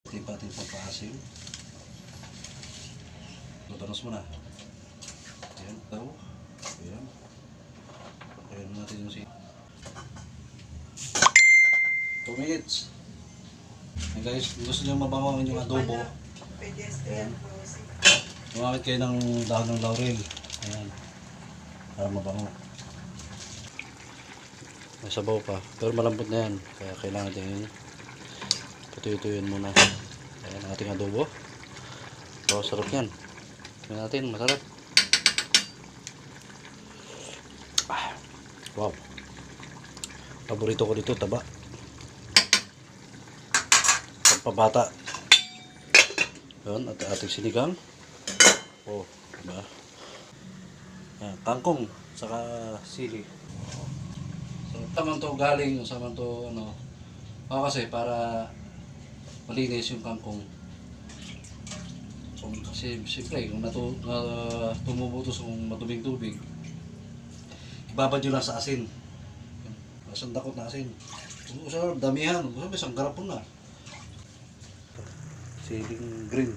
Tipa-tipa pa asin. Lutonos mo na. Ayan, daw. Ayan. Ayan natin yung 2 minutes. Ayan guys, gusto nyo mabango ang inyong adobo. Ayan. Gumamit kayo ng dahon ng laurel. Ayan. Para mabango. May sabaw pa. Pero malambot na yan. Kaya kailangan natin tutuyo-tuyoin muna. Ayan ang ating adobo. So, sarap yan. Tingnan natin, masarap. Wow. Paborito ko dito, taba. Pagpabata. Yun, at ating sinigang. Oh, diba? Ayan, kangkong, saka sili. So, tamang to galing, samang to, ano, kasi para malinis yung kangkong. Kasi siyempre, kung tumubo ito sa maduming tubig, ibabad nyo lang sa asin. Asang dakot na asin. Kung sa damihan, kung sa isang garapon na. Siling green.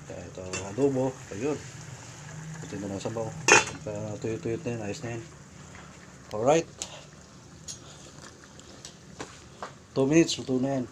Kaya ito adobo, ayun. Ito na lang sabaw. Tuyot-tuyot na yun, ayos na yun. Alright. 2 minutes, luto na yan.